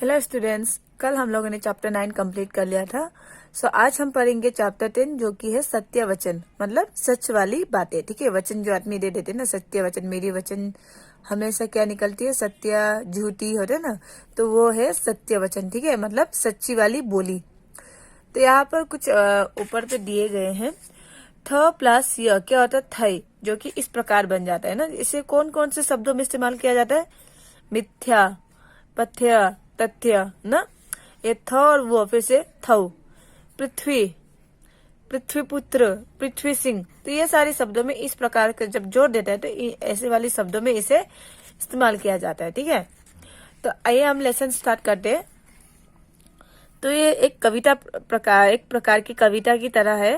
Hello students, कल हम लोगों ने चैप्टर 9 कंप्लीट कर लिया था। आज हम पढ़ेंगे चैप्टर 10 जो कि है सत्य वचन, मतलब सच वाली बातें। ठीक है, वचन जो आदमी दे देते ना, सत्य वचन, मेरी वचन हमेशा क्या निकलती है, सत्य झूठी होते ना, तो वो है सत्य वचन। ठीक है, मतलब सच्ची वाली बोली। तो यहाँ पर कुछ ऊपर पे दिए गए हैं। थ प्लस य क्या होता है, थई, जो कि इस प्रकार बन जाता है ना। इसे कौन कौन से शब्दों में इस्तेमाल किया जाता है? मिथ्या, पथ्य, तथ्य ना। ये थ और वो फिर से थऊ, पृथ्वी, पृथ्वी पुत्र, पृथ्वी सिंह। तो ये सारे शब्दों में इस प्रकार के जब जोड़ देता है तो ऐसे वाले शब्दों में इसे इस्तेमाल किया जाता है। ठीक है, तो आइए हम लेसन स्टार्ट करते हैं। तो ये एक कविता प्रकार, एक प्रकार की कविता की तरह है।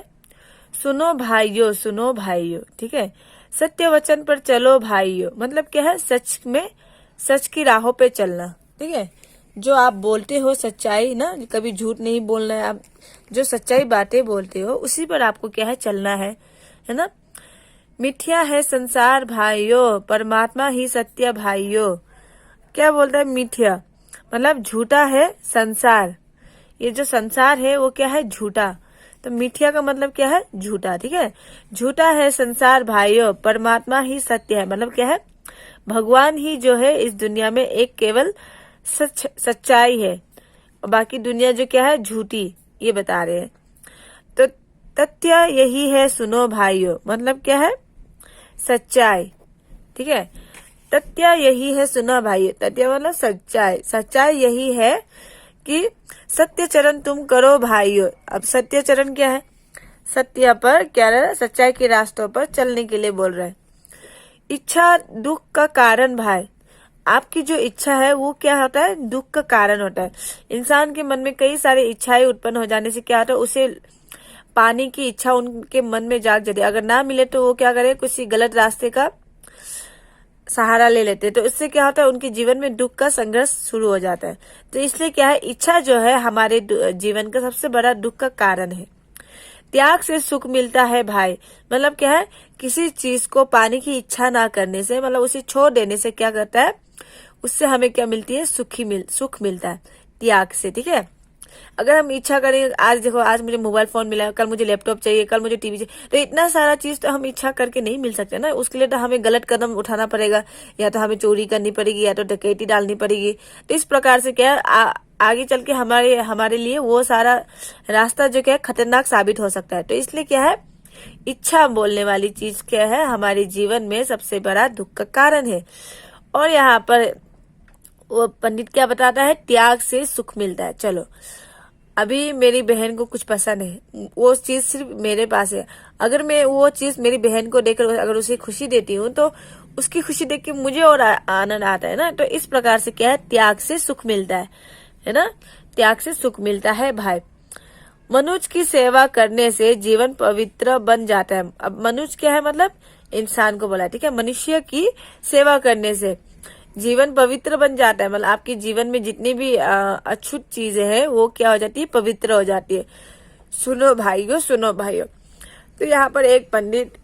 सुनो भाइयों, सुनो भाइयों। ठीक है, सत्य वचन पर चलो भाइयों, मतलब क्या है, सच में, सच की राहों पे चलना। ठीक है, जो आप बोलते हो सच्चाई ना, कभी झूठ नहीं बोलना है। आप जो सच्चाई बातें बोलते हो उसी पर आपको क्या है, चलना है ना। मिथ्या है संसार भाइयों, परमात्मा ही सत्य भाइयों। क्या बोलता है? मिथ्या मतलब झूठा है संसार, ये जो संसार है वो क्या है, झूठा। तो मिथ्या का मतलब क्या है, झूठा। ठीक है, झूठा है संसार भाइयों, परमात्मा ही सत्य है, मतलब क्या है, भगवान ही जो है इस दुनिया में एक केवल सच्चाई है, और बाकी दुनिया जो क्या है, झूठी, ये बता रहे हैं। तो तथ्य यही है सुनो भाइयों, मतलब क्या है, सच्चाई। ठीक है, तथ्य यही है सुनो भाइयों, तथ्य मतलब सच्चाई, सच्चाई यही है कि सत्य चरण तुम करो भाइयों। अब सत्य चरण क्या है? सत्य पर क्या रहा है, सच्चाई के रास्तों पर चलने के लिए बोल रहे हैं। इच्छा दुख का कारण भाई, आपकी जो इच्छा है वो क्या होता है, दुख का कारण होता है। इंसान के मन में कई सारी इच्छाएं उत्पन्न हो जाने से क्या होता है, उसे पाने की इच्छा उनके मन में जाग जाती है। अगर ना मिले तो वो क्या करे, किसी गलत रास्ते का सहारा ले लेते हैं। तो इससे क्या होता है, उनके जीवन में दुख का संघर्ष शुरू हो जाता है। तो इसलिए क्या है, इच्छा जो है हमारे जीवन का सबसे बड़ा दुख का कारण है। त्याग से सुख मिलता है भाई, मतलब क्या है, किसी चीज को पाने की इच्छा ना करने से, मतलब उसे छोड़ देने से क्या करता है, उससे हमें क्या मिलती है, सुख मिलता है त्याग से। ठीक है, अगर हम इच्छा करें, आज देखो, आज मुझे मोबाइल फोन मिला, कल मुझे लैपटॉप चाहिए, कल मुझे टीवी चाहिए, तो इतना सारा चीज तो हम इच्छा करके नहीं मिल सकते ना। उसके लिए तो हमें गलत कदम उठाना पड़ेगा, या तो हमें चोरी करनी पड़ेगी, या तो डकैती डालनी पड़ेगी। तो इस प्रकार से क्या है, आगे चल के हमारे लिए वो सारा रास्ता जो क्या है, खतरनाक साबित हो सकता है। तो इसलिए क्या है, इच्छा बोलने वाली चीज क्या है, हमारे जीवन में सबसे बड़ा दुख का कारण है। और यहाँ पर वो पंडित क्या बताता है, त्याग से सुख मिलता है। चलो, अभी मेरी बहन को कुछ पसंद है, वो चीज सिर्फ मेरे पास है, अगर मैं वो चीज मेरी बहन को देकर अगर उसे खुशी देती हूँ तो उसकी खुशी देख के मुझे और आनंद आता है ना। तो इस प्रकार से क्या है, त्याग से सुख मिलता है ना, त्याग से सुख मिलता है भाई। मनुष्य की सेवा करने से जीवन पवित्र बन जाता है। अब मनुष्य क्या है, मतलब इंसान को बोला। ठीक है, मनुष्य की सेवा करने से जीवन पवित्र बन जाता है, मतलब आपके जीवन में जितनी भी अछूत चीजें हैं वो क्या हो जाती है, पवित्र हो जाती है। सुनो भाइयों, सुनो भाइयों। तो यहाँ पर एक पंडित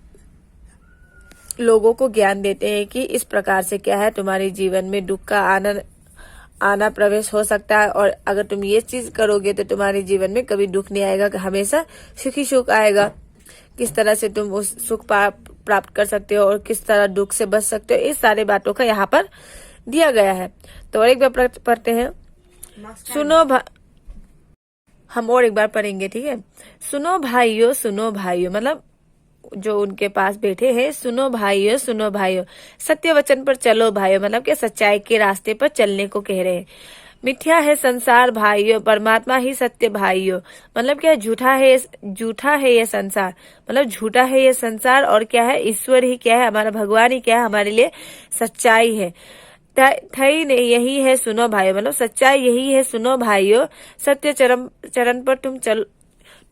लोगों को ज्ञान देते हैं कि इस प्रकार से क्या है, तुम्हारे जीवन में दुख का आना प्रवेश हो सकता है, और अगर तुम ये चीज करोगे तो तुम्हारे जीवन में कभी दुख नहीं आएगा, हमेशा सुखी सुख आएगा। किस तरह से तुम उस सुख प्राप्त कर सकते हो और किस तरह दुख से बच सकते हो, इस सारे बातों का यहाँ पर दिया गया है। तो और एक बार पढ़ते हैं। हम और एक बार पढ़ेंगे। ठीक है, सुनो भाइयों, सुनो भाइयों, मतलब जो उनके पास बैठे हैं, सुनो भाइयों, सुनो भाइयों, सत्य वचन पर चलो भाइयों, मतलब कि सच्चाई के रास्ते पर चलने को कह रहे हैं। मिथ्या है संसार भाइयों, परमात्मा ही सत्य भाइयों, मतलब क्या, झूठा है ये संसार, मतलब झूठा है ये संसार, और क्या है, ईश्वर ही क्या है, हमारा भगवान ही क्या है, हमारे लिए सच्चाई है। थई ने यही है सुनो भाइयों, मतलब सच्चाई यही है सुनो भाइयों, सत्य चरण पर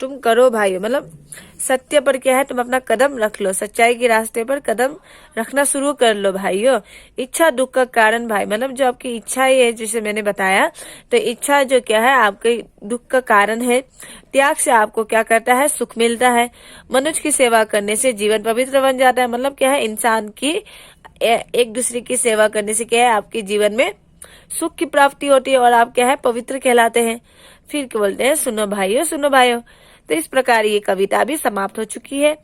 तुम करो भाइयों, मतलब सत्य पर क्या है, तुम अपना कदम रख लो, सच्चाई के रास्ते पर कदम रखना शुरू कर लो भाइयों। इच्छा दुख का कारण भाई, मतलब जो आपकी इच्छा है, जिसे मैंने बताया, तो इच्छा जो क्या है आपके दुख का कारण है। त्याग से आपको क्या करता है, सुख मिलता है। मनुष्य की सेवा करने से जीवन पवित्र बन जाता है, मतलब क्या है, इंसान की एक दूसरे की सेवा करने से क्या है, आपके जीवन में सुख की प्राप्ति होती है और आप क्या है, पवित्र कहलाते हैं। फिर क्या बोलते हैं, सुनो भाइयों सुनो भाइयों। तो इस प्रकार ये कविता भी समाप्त हो चुकी है।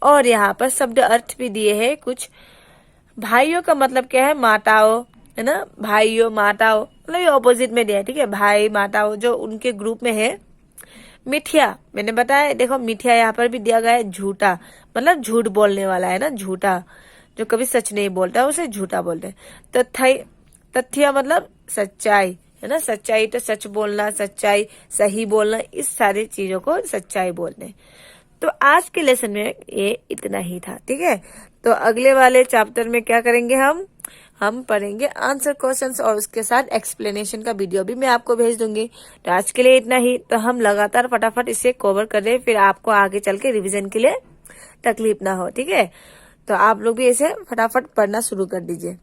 और यहाँ पर शब्द अर्थ भी दिए हैं कुछ। भाइयों का मतलब क्या है, माताओं, है ना, भाइयों माताओं, मतलब ये ऑपोजिट में दिया है, ठीक है, भाई माताओं जो उनके ग्रुप में है। मिठिया, मैंने बताया, देखो मिठिया यहाँ पर भी दिया गया है, झूठा, मतलब झूठ बोलने वाला है ना, झूठा, जो कभी सच नहीं बोलता उसे झूठा बोलते हैं। तथ्य, तथ्य मतलब सच्चाई, है ना, सच्चाई, तो सच बोलना, सच्चाई, सही बोलना, इस सारी चीजों को सच्चाई बोलते हैं। तो आज के लेसन में ये इतना ही था, ठीक है। तो अगले वाले चैप्टर में क्या करेंगे, हम पढ़ेंगे आंसर क्वेश्चंस और उसके साथ एक्सप्लेनेशन का वीडियो भी मैं आपको भेज दूंगी। तो आज के लिए इतना ही। तो हम लगातार फटाफट इसे कवर कर रहे हैं, फिर आपको आगे चल के रिविजन के लिए तकलीफ ना हो, ठीक है। तो आप लोग भी इसे फटाफट पढ़ना शुरू कर दीजिए।